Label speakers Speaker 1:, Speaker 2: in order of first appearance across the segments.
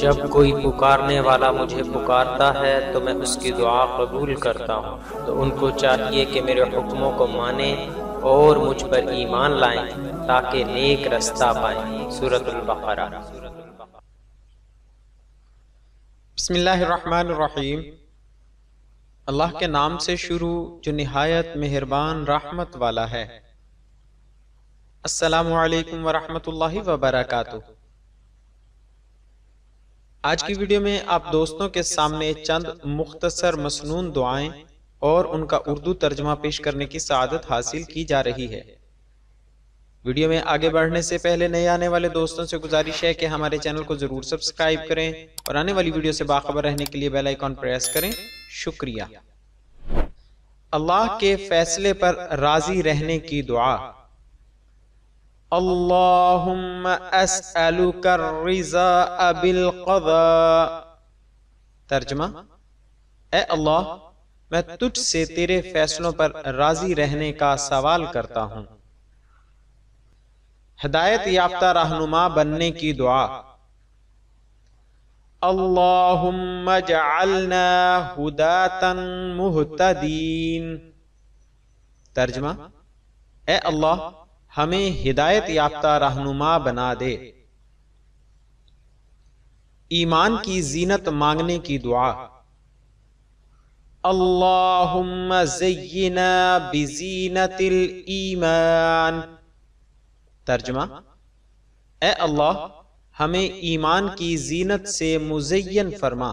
Speaker 1: جب کوئی پکارنے والا مجھے پکارتا ہے تو میں اس کی دعا قبول کرتا ہوں، تو ان کو چاہیے کہ میرے حکموں کو مانیں اور مجھ پر ایمان لائیں تاکہ نیک رستہ پائیں۔ سورۃ البقرہ۔
Speaker 2: بسم اللہ الرحمن الرحیم۔ اللہ کے نام سے شروع جو نہایت مہربان رحمت والا ہے۔ السلام علیکم ورحمۃ اللہ وبرکاتہ۔ آج کی ویڈیو میں آپ دوستوں کے سامنے چند مختصر مسنون دعائیں اور ان کا اردو ترجمہ پیش کرنے کی سعادت حاصل کی جا رہی ہے۔ ویڈیو میں آگے بڑھنے سے پہلے نئے آنے والے دوستوں سے گزارش ہے کہ ہمارے چینل کو ضرور سبسکرائب کریں اور آنے والی ویڈیو سے باخبر رہنے کے لیے بیل آئیکن پریس کریں۔ شکریہ۔ اللہ کے فیصلے پر راضی رہنے کی دعا۔ اللہم اسألک الرضا بالقضاء۔ ترجمہ: اے اللہ، میں تجھ سے تیرے فیصلوں پر راضی رہنے کا سوال کرتا ہوں۔ ہدایت یافتہ رہنما بننے کی دعا۔ اللہم اجعلنا ہداۃ مہتدین۔ ترجمہ: اے اللہ، ہمیں ہدایت یافتہ رہنما بنا دے۔ ایمان کی زینت مانگنے کی دعا۔ اللہم زینا بزینت الایمان۔ ترجمہ: اے اللہ، ہمیں ایمان کی زینت سے مزین فرما۔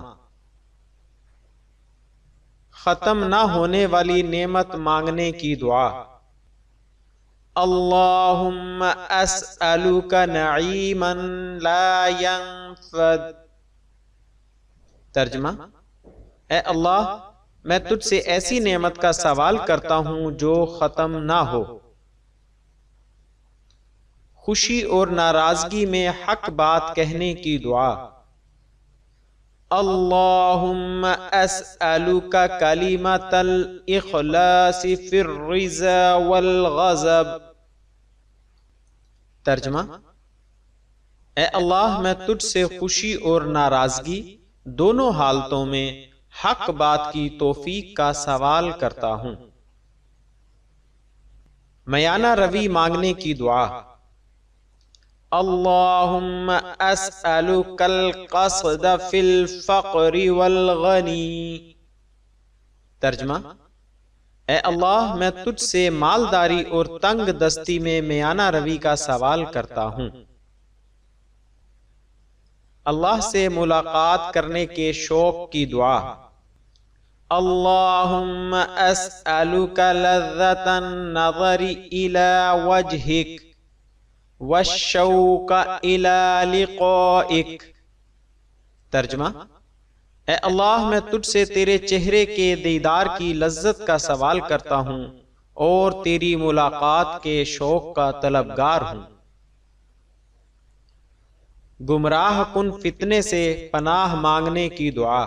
Speaker 2: ختم نہ ہونے والی نعمت مانگنے کی دعا۔ اللہم اسألک نعیما لا ینفد۔ ترجمہ: اے اللہ، میں تجھ سے ایسی نعمت کا سوال کرتا ہوں جو ختم نہ ہو۔ خوشی اور ناراضگی میں حق بات کہنے کی دعا۔ اللہم اسألک کلمۃ الاخلاص فی الرضا والغضب۔ ترجمہ: اے اللہ، میں تجھ سے خوشی اور ناراضگی دونوں حالتوں میں حق بات کی توفیق کا سوال کرتا ہوں۔ میانہ روی مانگنے کی دعا۔ اللہم اسألک القصد فی الفقر والغنی۔ ترجمہ: اے اللہ، میں تجھ سے مالداری اور تنگ دستی میں میانہ روی کا سوال کرتا ہوں۔ اللہ سے ملاقات کرنے کے شوق کی دعا۔ اللہم اسألک لذۃ النظر الی وجہک والشوق الی لقائک۔ ترجمہ: اے اللہ، میں تجھ سے تیرے چہرے کے دیدار کی لذت کا سوال کرتا ہوں اور تیری ملاقات کے شوق کا طلبگار ہوں۔ گمراہ کن فتنے سے پناہ مانگنے کی دعا۔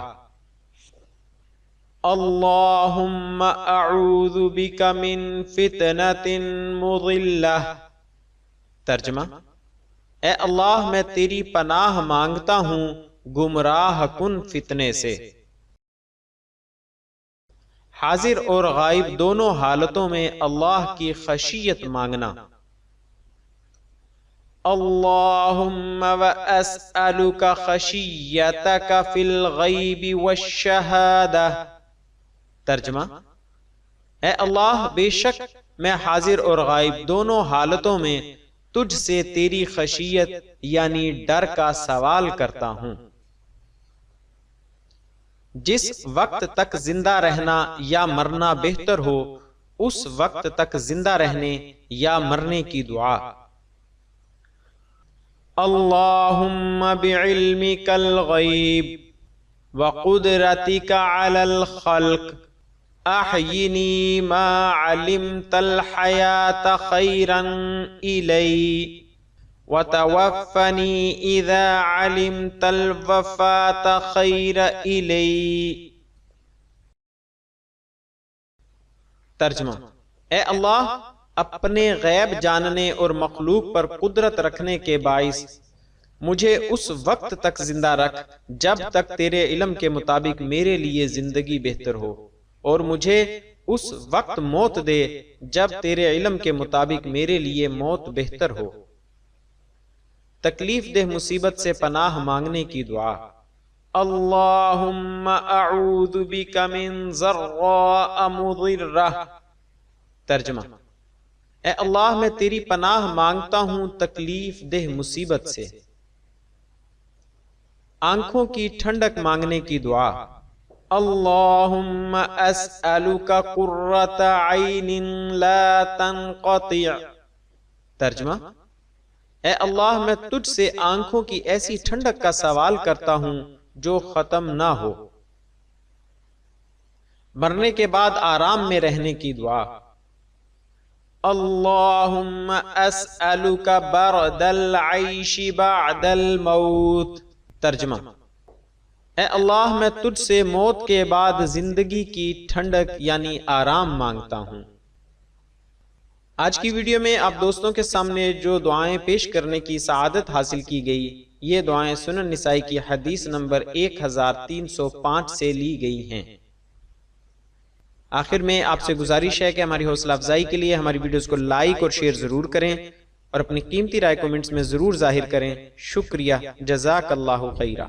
Speaker 2: اللہم اعوذ بک من فتنۃ مضلہ۔ ترجمہ: اے اللہ، میں تیری پناہ مانگتا ہوں گمراہ کن فتنے سے۔ حاضر اور غائب دونوں حالتوں میں اللہ کی خشیت مانگنا۔ اللہم واسألک خشیتک فی الغیب والشہادہ۔ ترجمہ: اے اللہ، بے شک میں حاضر اور غائب دونوں حالتوں میں تجھ سے تیری خشیت یعنی ڈر کا سوال کرتا ہوں۔ جس وقت تک زندہ رہنا یا مرنا بہتر ہو، اس وقت تک زندہ رہنے یا مرنے کی دعا۔ اللہم بعلمک الغیب وقدرتک علی الخلق احینی ما علمت الحیاة خیرا الی وتوفنی اذا علمت الوفاة خیر الی۔ ترجمہ: اے اللہ، اپنے غیب جاننے اور مخلوق پر قدرت رکھنے کے باعث مجھے اس وقت تک زندہ رکھ جب تک تیرے علم کے مطابق میرے لیے زندگی بہتر ہو، اور مجھے اس وقت موت دے جب تیرے علم کے مطابق میرے لیے موت بہتر ہو۔ تکلیف دہ مصیبت سے پناہ مانگنے کی دعا۔ اللہم اعوذ بک من ضراء مضرہ۔ ترجمہ: اے اللہ میں تیری پناہ مانگتا ہوں تکلیف دہ مصیبت سے۔ آنکھوں کی ٹھنڈک مانگنے کی دعا۔ اللہم اسألک قرۃ عین لا تنقطع۔ ترجمہ: اے اللہ میں تجھ سے آنکھوں کی ایسی ٹھنڈک کا سوال کرتا ہوں جو ختم نہ ہو۔ مرنے کے بعد آرام میں رہنے کی دعا۔ اللہم اسألک برد العیش بعد الموت۔ ترجمہ: اے اللہ میں تجھ سے موت کے بعد زندگی کی ٹھنڈک یعنی آرام مانگتا ہوں۔ آج کی ویڈیو میں آپ دوستوں کے سامنے جو دعائیں پیش کرنے کی سعادت حاصل کی گئی، یہ دعائیں سنن نسائی کی حدیث نمبر 1305 سے لی گئی ہیں۔ آخر میں آپ سے گزارش ہے کہ ہماری حوصلہ افزائی کے لیے ہماری ویڈیوز کو لائک اور شیئر ضرور کریں، اور اپنی قیمتی رائے کومنٹس میں ضرور ظاہر کریں۔ شکریہ، جزاک اللہ خیرہ۔